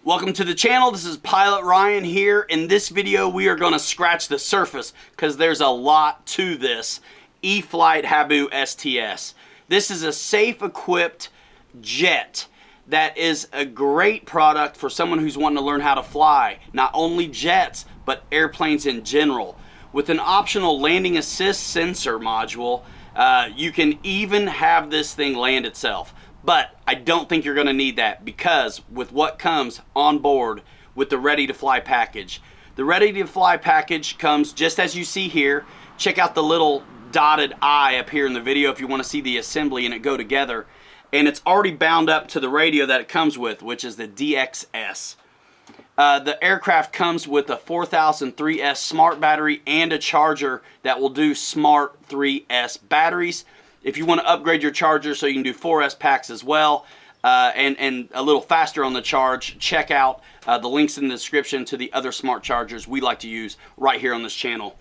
Welcome to the channel. This is Pilot Ryan here. In this video, we are going to scratch the surface because there's a lot to this E-flite Habu STS. This is a safe equipped jet that is a great product for someone who's wanting to learn how to fly. Not only jets, but airplanes in general. With an optional landing assist sensor module, you can even have this thing land itself. But I don't think you're going to need that because with what comes on board with the Ready to Fly package. The Ready to Fly package comes just as you see here. Check out the little dotted I up here in the video if you want to see the assembly and it go together. And it's already bound up to the radio that it comes with, which is the DXS. The aircraft comes with a 4003S smart battery and a charger that will do smart 3S batteries. If you want to upgrade your charger so you can do 4S packs as well, and a little faster on the charge, check out the links in the description to the other smart chargers we like to use right here on this channel.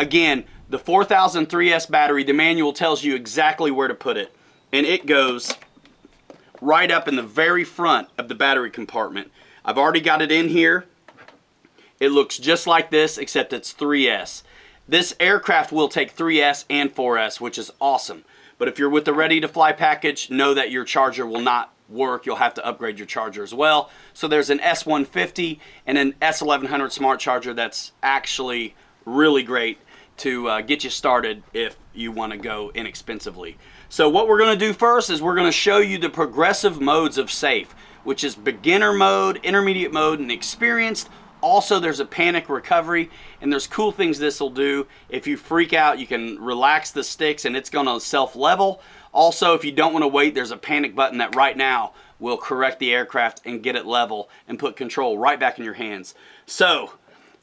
Again, the 4003S battery, the manual tells you exactly where to put it, and it goes right up in the very front of the battery compartment. I've already got it in here. It looks just like this, except it's 3S. This aircraft will take 3S and 4S, which is awesome. But if you're with the Ready to Fly package, know that your charger will not work. You'll have to upgrade your charger as well. So there's an S150 and an S1100 smart charger that's actually really great to get you started if you want to go inexpensively. So what we're going to do first is we're going to show you the progressive modes of safe, which is beginner mode, intermediate mode, and experienced. Also, there's a panic recovery, and there's cool things this will do. If you freak out, you can relax the sticks and it's going to self-level. Also, if you don't want to wait, there's a panic button that right now will correct the aircraft and get it level and put control right back in your hands. So,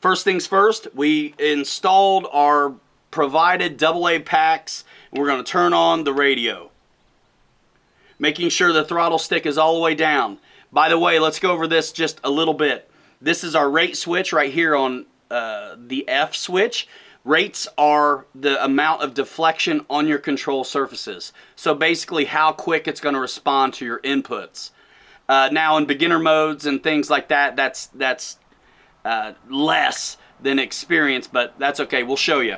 first things first, we installed our provided AA packs. We're going to turn on the radio, making sure the throttle stick is all the way down. By the way, let's go over this just a little bit. This is our rate switch right here on the F switch. Rates are the amount of deflection on your control surfaces. So basically how quick it's going to respond to your inputs. Now in beginner modes and things like that, that's less than experience, but that's okay. We'll show you.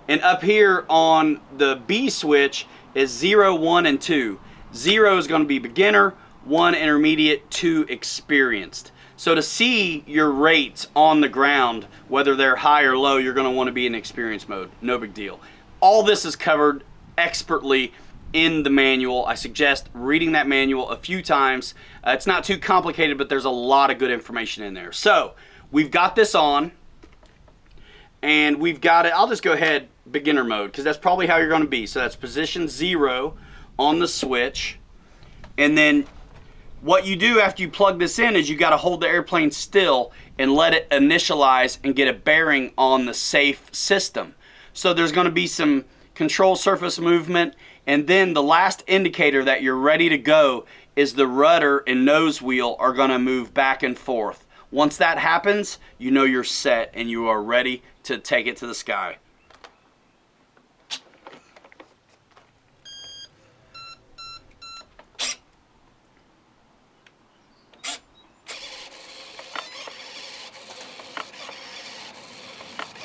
And up here on the B switch is 0, 1, and 2. 0 is going to be beginner, 1 intermediate, 2 experienced. So to see your rates on the ground, whether they're high or low, you're going to want to be in experience mode. No big deal. All this is covered expertly in the manual. I suggest reading that manual a few times. It's not too complicated, but there's a lot of good information in there. So we've got this on, and we've got it. I'll just go ahead beginner mode because that's probably how you're going to be. So that's position 0 on the switch, and then what you do after you plug this in is you got to hold the airplane still and let it initialize and get a bearing on the safe system. So there's going to be some control surface movement, and then the last indicator that you're ready to go is the rudder and nose wheel are going to move back and forth. Once that happens, you know you're set and you are ready to take it to the sky.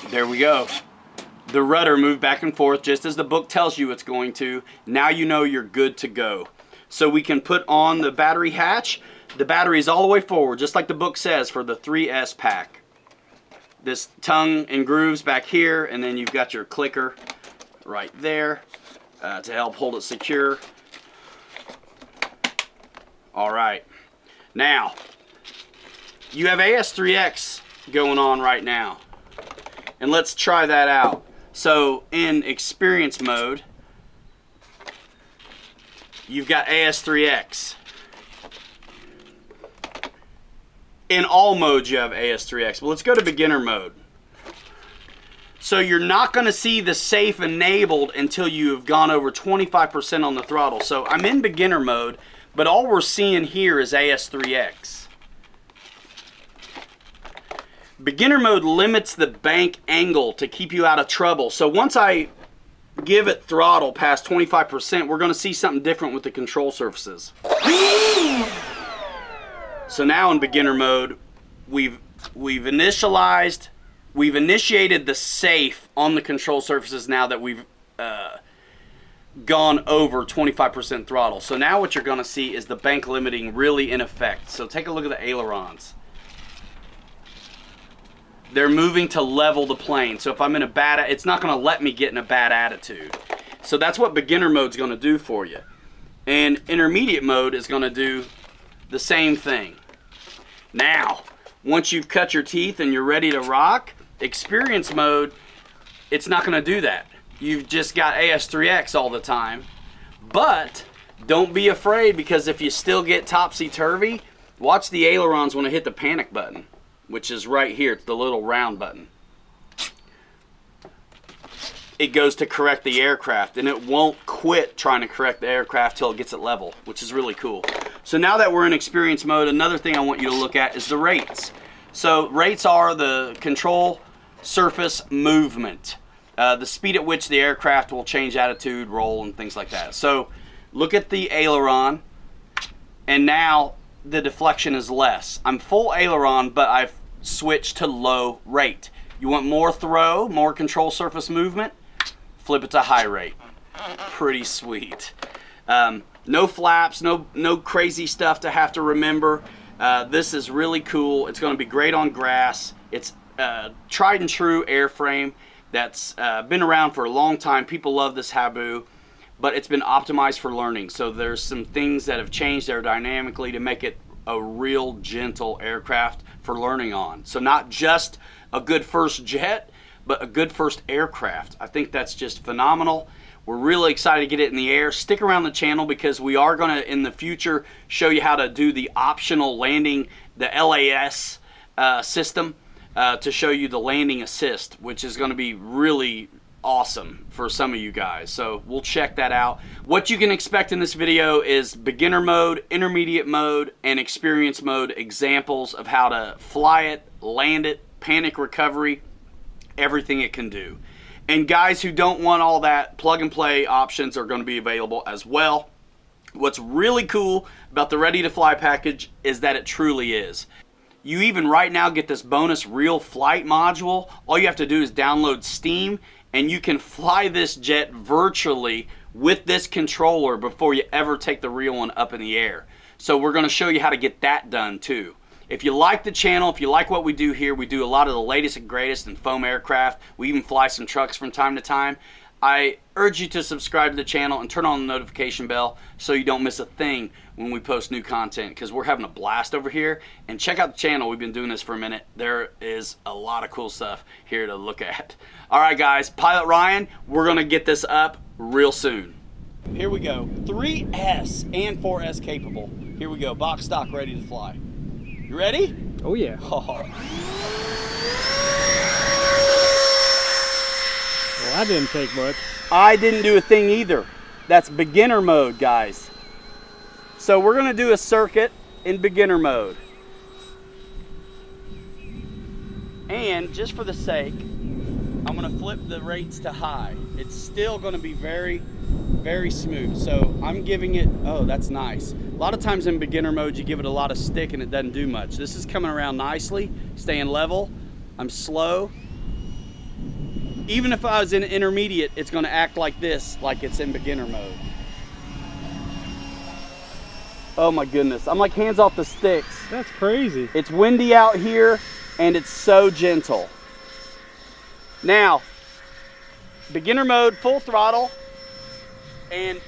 There we go. The rudder moved back and forth just as the book tells you it's going to. Now you know you're good to go. So we can put on the battery hatch. The battery is all the way forward, just like the book says for the 3S pack. This tongue and grooves back here, and then you've got your clicker right there to help hold it secure. All right. Now, you have AS3X going on right now. And let's try that out. So in experience mode, you've got AS3X. In all modes you have AS3X. But let's go to beginner mode. So you're not going to see the safe enabled until you've gone over 25% on the throttle. So I'm in beginner mode, but all we're seeing here is AS3X. Beginner mode limits the bank angle to keep you out of trouble. So once I give it throttle past 25%, we're going to see something different with the control surfaces. So now in beginner mode, we've initiated the safe on the control surfaces now that we've gone over 25% throttle. So now what you're going to see is the bank limiting really in effect. So take a look at the ailerons. They're moving to level the plane. So if I'm in a bad, it's not going to let me get in a bad attitude. So that's what beginner mode's going to do for you. And intermediate mode is going to do the same thing. Now, once you've cut your teeth and you're ready to rock, experience mode, it's not going to do that. You've just got AS3X all the time. But don't be afraid, because if you still get topsy-turvy, watch the ailerons when I hit the panic button, which is right here. It's the little round button. It goes to correct the aircraft, and it won't quit trying to correct the aircraft till it gets it level, which is really cool. So now that we're in experience mode, another thing I want you to look at is the rates. So rates are the control surface movement, the speed at which the aircraft will change attitude, roll, and things like that. So look at the aileron, and now the deflection is less. I'm full aileron, but I've switched to low rate. You want more throw, more control surface movement? Flip it to high rate. Pretty sweet. No flaps, no crazy stuff to have to remember. This is really cool. It's going to be great on grass. It's tried and true airframe that's been around for a long time. People love this Habu, but it's been optimized for learning. So there's some things that have changed aerodynamically to make it a real gentle aircraft for learning on. So not just a good first jet, but a good first aircraft. I think that's just phenomenal. We're really excited to get it in the air. Stick around the channel, because we are going to, in the future, show you how to do the optional landing, the LAS system, to show you the landing assist, which is going to be really awesome for some of you guys. So we'll check that out. What you can expect in this video is beginner mode, intermediate mode, and experience mode examples of how to fly it, land it, panic recovery, everything it can do. And guys who don't want all that, plug and play options are going to be available as well. What's really cool about the Ready to Fly package is that it truly is. You even right now get this bonus real flight module. All you have to do is download Steam, and you can fly this jet virtually with this controller before you ever take the real one up in the air. So we're going to show you how to get that done too. If you like the channel, if you like what we do here, we do a lot of the latest and greatest in foam aircraft. We even fly some trucks from time to time. I urge you to subscribe to the channel and turn on the notification bell so you don't miss a thing when we post new content, because we're having a blast over here. And check out the channel. We've been doing this for a minute. There is a lot of cool stuff here to look at. All right, guys, Pilot Ryan, we're going to get this up real soon. Here we go. 3S and 4S capable. Here we go. Box stock, ready to fly. You ready? Oh yeah. Oh. Well, that didn't take much. I didn't do a thing either. That's beginner mode, guys. So we're going to do a circuit in beginner mode. And just for the sake, I'm going to flip the rates to high. It's still going to be very, very smooth. So I'm giving it, oh, that's nice. A lot of times in beginner mode, you give it a lot of stick and it doesn't do much. This is coming around nicely, staying level. I'm slow. Even if I was in intermediate, it's going to act like this, like it's in beginner mode. Oh my goodness, I'm like hands off the sticks. That's crazy. It's windy out here and it's so gentle. Now, beginner mode, full throttle, and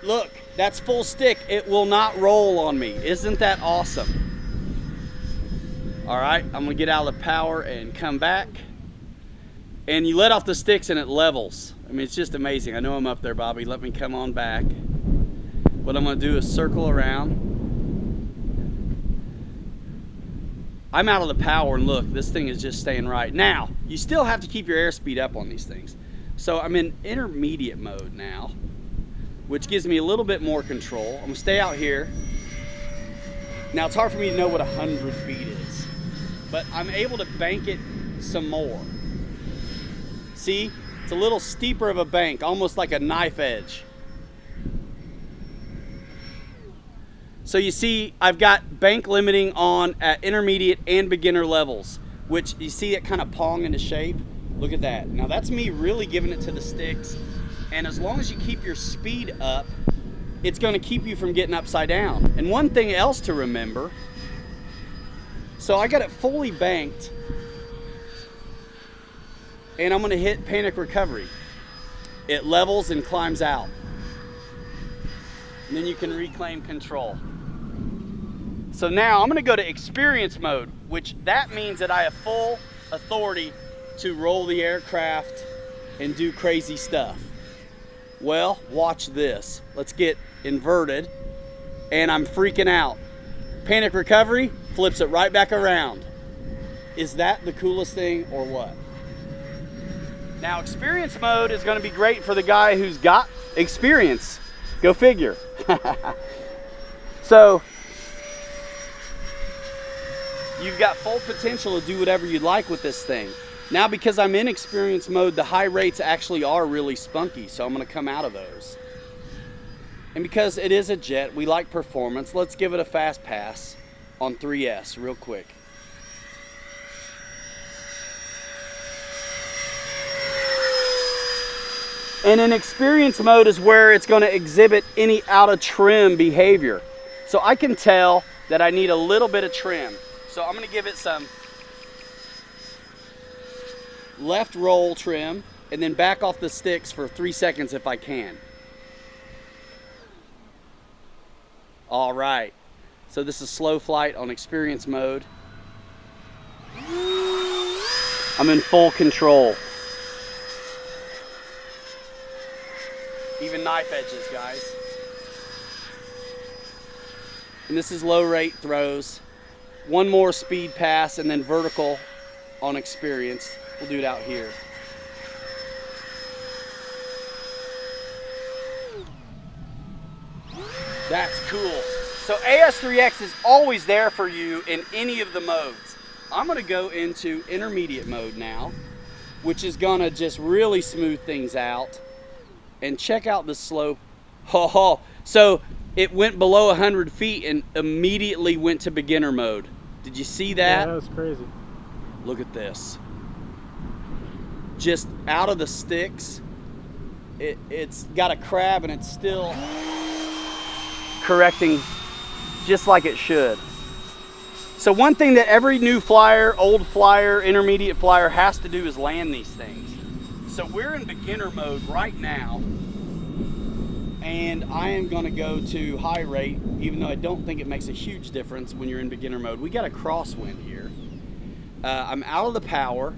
look, that's full stick. It will not roll on me. Isn't that awesome? All right, I'm gonna get out of the power and come back. And you let off the sticks and it levels. I mean, it's just amazing. I know I'm up there, Bobby. Let me come on back. What I'm gonna do is circle around. I'm out of the power, and look, this thing is just staying right. Now, you still have to keep your airspeed up on these things. So I'm in intermediate mode now, which gives me a little bit more control. I'm gonna stay out here. Now, it's hard for me to know what 100 feet is, but I'm able to bank it some more. See, it's a little steeper of a bank, almost like a knife edge. So you see, I've got bank limiting on at intermediate and beginner levels, which you see it kind of pong into shape. Look at that. Now that's me really giving it to the sticks. And as long as you keep your speed up, it's going to keep you from getting upside down. And one thing else to remember, so I got it fully banked, and I'm going to hit panic recovery. It levels and climbs out. And then you can reclaim control. So now I'm going to go to experience mode, which that means that I have full authority to roll the aircraft and do crazy stuff. Well, watch this. Let's get inverted, and I'm freaking out. Panic recovery flips it right back around. Is that the coolest thing or what? Now, experience mode is going to be great for the guy who's got experience. Go figure. So you've got full potential to do whatever you like with this thing. Now, because I'm in experience mode, the high rates actually are really spunky, so I'm going to come out of those. And because it is a jet, we like performance. Let's give it a fast pass on 3S real quick. And in experience mode is where it's going to exhibit any out of trim behavior. So I can tell that I need a little bit of trim. So I'm going to give it some left roll trim and then back off the sticks for 3 seconds if I can. All right. So this is slow flight on experience mode. I'm in full control. Even knife edges, guys. And this is low rate throws. One more speed pass and then vertical on experience. We'll do it out here. That's cool. So AS3X is always there for you in any of the modes. I'm gonna go into intermediate mode now, which is gonna just really smooth things out. And check out the slope. Oh, so it went below 100 feet and immediately went to beginner mode. Did you see that? Yeah, that was crazy. Look at this. Just out of the sticks. It's got a crab and it's still correcting just like it should. So one thing that every new flyer, old flyer, intermediate flyer has to do is land these things. So we're in beginner mode right now, and I am going to go to high rate, even though I don't think it makes a huge difference when you're in beginner mode. We got a crosswind here. I'm out of the power,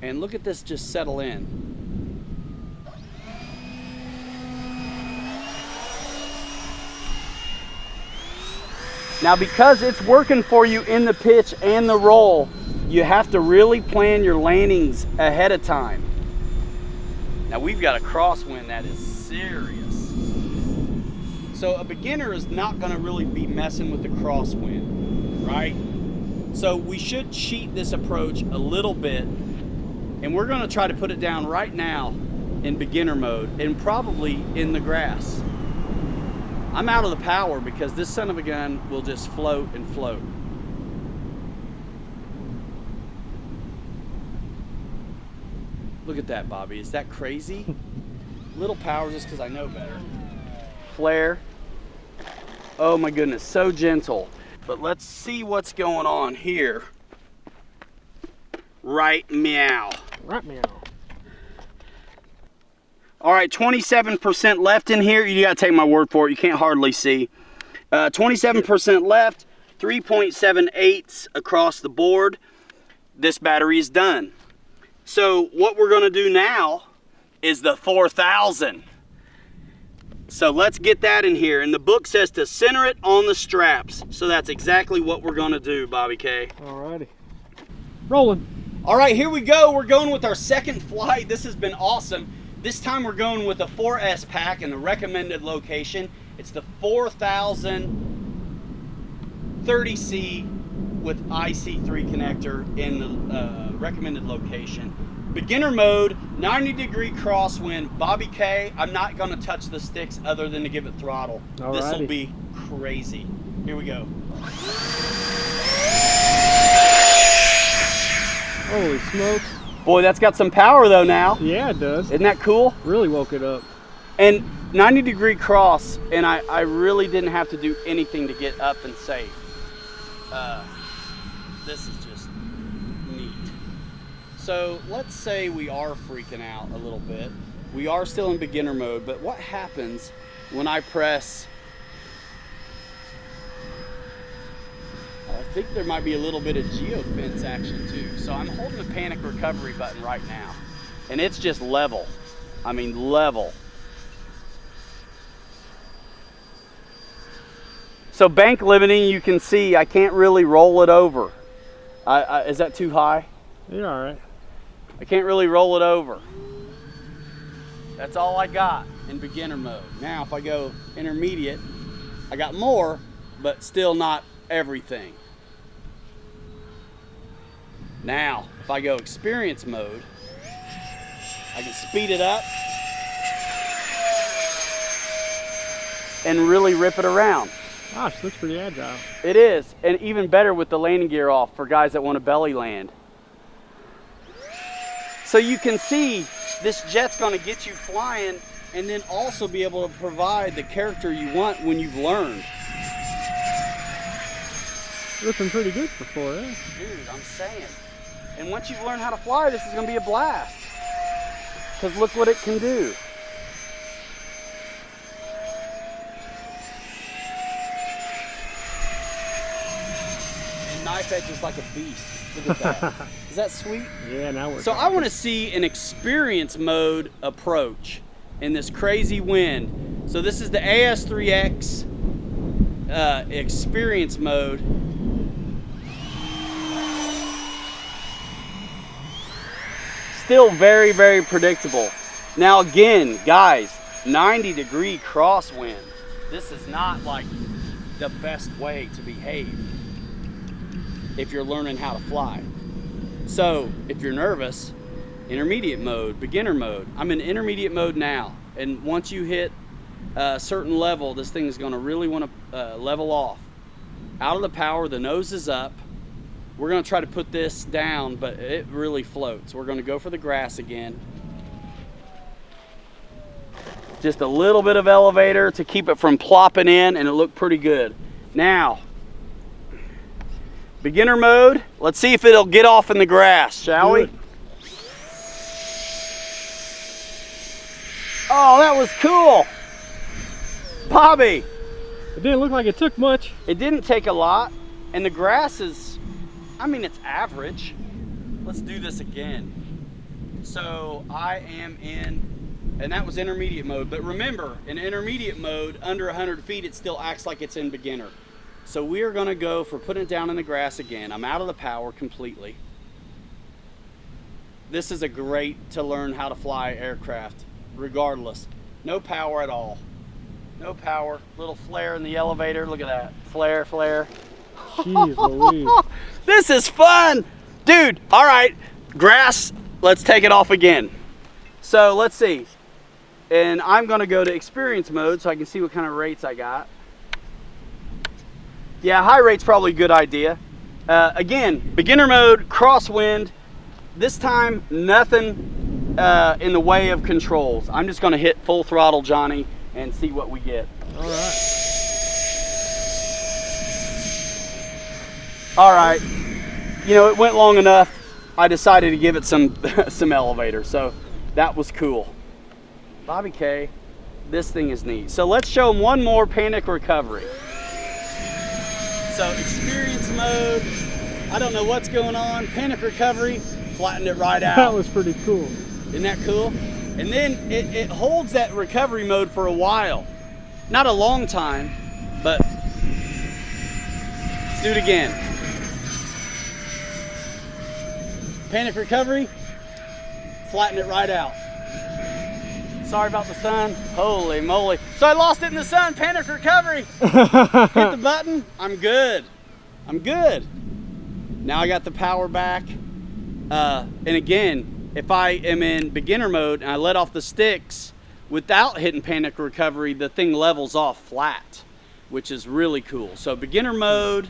and look at this just settle in. Now, because it's working for you in the pitch and the roll, you have to really plan your landings ahead of time. Now we've got a crosswind that is serious. So a beginner is not gonna really be messing with the crosswind, right? So we should cheat this approach a little bit, and we're gonna try to put it down right now in beginner mode and probably in the grass. I'm out of the power because this son of a gun will just float and float. Look at that, Bobby. Is that crazy? Little power just because I know better. Flare. Oh my goodness, so gentle. But let's see what's going on here. Right meow. Right meow. All right, 27% left in here. You gotta take my word for it. You can't hardly see. 27% left, 3.78 across the board. This battery is done. So what we're gonna do now is the 4000. So let's get that in here. And the book says to center it on the straps. So that's exactly what we're gonna do, Bobby K. Alrighty. Rolling. All right, here we go. We're going with our second flight. This has been awesome. This time we're going with a 4S pack in the recommended location. It's the 4000 30C with IC3 connector in the recommended location. beginner mode, 90-degree crosswind, Bobby K. I'm not gonna touch the sticks other than to give it throttle. This will be crazy. Here we go. Holy smokes. Boy, that's got some power though now. Yeah, it does. Isn't that cool? Really woke it up. And 90-degree cross, and I really didn't have to do anything to get up and safe. This is just neat. So let's say we are freaking out a little bit. We are still in beginner mode, but what happens when I press, I think there might be a little bit of geofence action too. So I'm holding the panic recovery button right now, and it's just level. I mean level. So bank limiting, you can see I can't really roll it over. Is that too high? You're all right. I can't really roll it over. That's all I got in beginner mode. Now if I go intermediate, I got more, but still not everything. Now if I go experience mode, I can speed it up and really rip it around. Gosh, looks pretty agile. It is, and even better with the landing gear off for guys that want to belly land. So you can see this jet's going to get you flying and then also be able to provide the character you want when you've learned. Looking pretty good for 4S. Dude, I'm saying. And once you've learned how to fly, this is going to be a blast. Because look what it can do. Knife edge is like a beast. Look at that. Is that sweet? Yeah, now we're So I want to see an experience mode approach in this crazy wind. So this is the AS3X experience mode. Still very, very predictable. Now again, guys, 90-degree crosswind. This is not like the best way to behave if you're learning how to fly. So if you're nervous, intermediate mode, beginner mode. I'm in intermediate mode now, and once you hit a certain level, this thing is going to really want to level off. Out of the power, the nose is up. We're going to try to put this down, but it really floats. We're going to go for the grass again. Just a little bit of elevator to keep it from plopping in, and it looked pretty good. Now, beginner mode, let's see if it'll get off in the grass, shall we? Oh, that was cool. Bobby. It didn't look like it took much. It didn't take a lot, and the grass is, I mean, it's average. Let's do this again. So I am in, and that was intermediate mode, but remember, in intermediate mode, under 100 feet, it still acts like it's in beginner. So we are gonna go for putting it down in the grass again. I'm out of the power completely. This is a great to learn how to fly aircraft, regardless. No power at all. No power, little flare in the elevator. Look at that, flare, flare. Jeez Louise. This is fun. Dude, all right, grass, let's take it off again. So let's see. And I'm gonna go to experience mode so I can see what kind of rates I got. Yeah, high rate's probably a good idea. Again, beginner mode, crosswind. This time, nothing in the way of controls. I'm just gonna hit full throttle, Johnny, and see what we get. All right. All right, you know, it went long enough. I decided to give it some, some elevator, so that was cool. Bobby K, this thing is neat. So let's show them one more panic recovery. So experience mode, I don't know what's going on. Panic recovery, flattened it right out. That was pretty cool. Isn't that cool? And then it holds that recovery mode for a while. Not a long time, but let's do it again. Panic recovery, flatten it right out. Sorry about the sun. Holy moly. So I lost it in the sun. Panic recovery. Hit the button. I'm good. I'm good. Now I got the power back. And again, if I am in beginner mode and I let off the sticks without hitting panic recovery, the thing levels off flat, which is really cool. So beginner mode,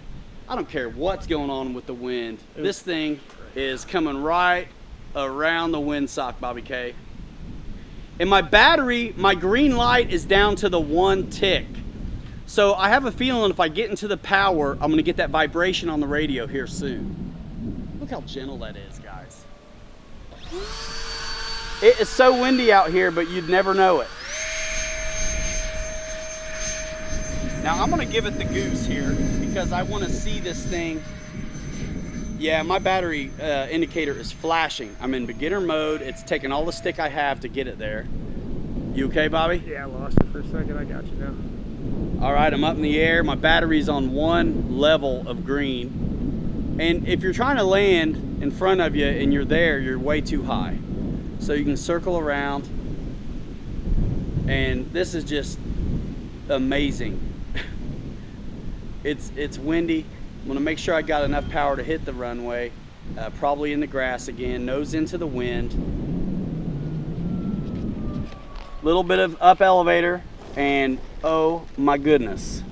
I don't care what's going on with the wind. This thing is coming right around the windsock, Bobby K. And my battery, my green light is down to the 1 tick. So I have a feeling if I get into the power, I'm gonna get that vibration on the radio here soon. Look how gentle that is, guys. It is so windy out here, but you'd never know it. Now I'm gonna give it the goose here because I wanna see this thing. Yeah, my battery indicator is flashing. I'm in beginner mode. It's taking all the stick I have to get it there. You okay, Bobby? Yeah, I lost it for a second. I got you now. All right, I'm up in the air. My battery's on 1 level of green. And if you're trying to land in front of you and you're there, you're way too high. So you can circle around. And this is just amazing. It's windy. I'm gonna make sure I got enough power to hit the runway. Probably in the grass again, nose into the wind. Little bit of up elevator, and oh my goodness.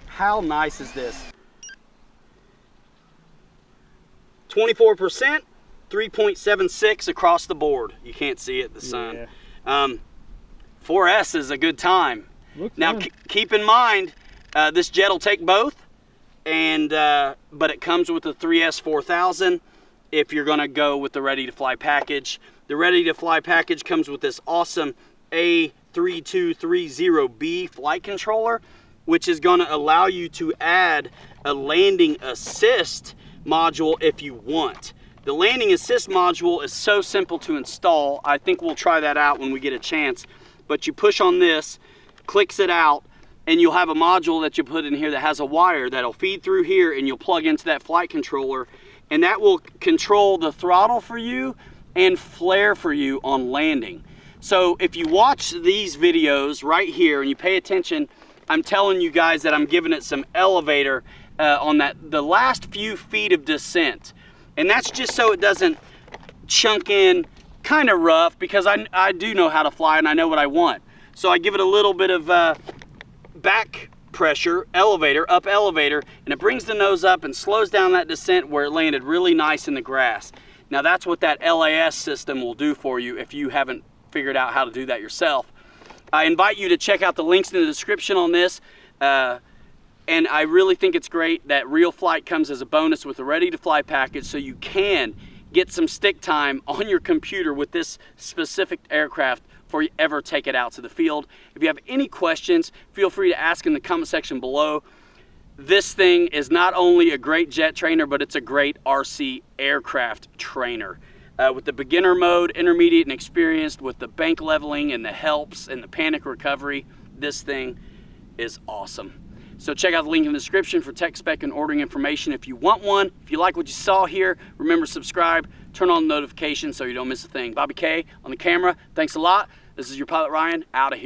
How nice is this? 24%, 3.76 across the board. You can't see it, the sun. Yeah. 4S is a good time. Now keep in mind, this jet will take both, and but it comes with a 3S 4000 if you're gonna go with the Ready to Fly package. The Ready to Fly package comes with this awesome A3230B flight controller, which is gonna allow you to add a landing assist module if you want. The landing assist module is so simple to install. I think we'll try that out when we get a chance. But you push on this, clicks it out, and you'll have a module that you put in here that has a wire that'll feed through here, and you'll plug into that flight controller, and that will control the throttle for you and flare for you on landing. So if you watch these videos right here and you pay attention, I'm telling you guys that I'm giving it some elevator on the last few feet of descent. And that's just so it doesn't chunk in kind of rough, because I do know how to fly and I know what I want. So I give it a little bit of back pressure, up elevator, and it brings the nose up and slows down that descent where it landed really nice in the grass. Now that's what that LAS system will do for you if you haven't figured out how to do that yourself. I invite you to check out the links in the description on this. And I really think it's great that Real Flight comes as a bonus with the Ready to Fly package, so you can get some stick time on your computer with this specific aircraft before you ever take it out to the field. If you have any questions, feel free to ask in the comment section below. This thing is not only a great jet trainer, but it's a great RC aircraft trainer. With the beginner mode, intermediate and experienced, with the bank leveling and the helps and the panic recovery, this thing is awesome. So check out the link in the description for tech spec and ordering information if you want one. If you like what you saw here, remember to subscribe, turn on notifications so you don't miss a thing. Bobby K on the camera, thanks a lot. This is your pilot Ryan, out of here.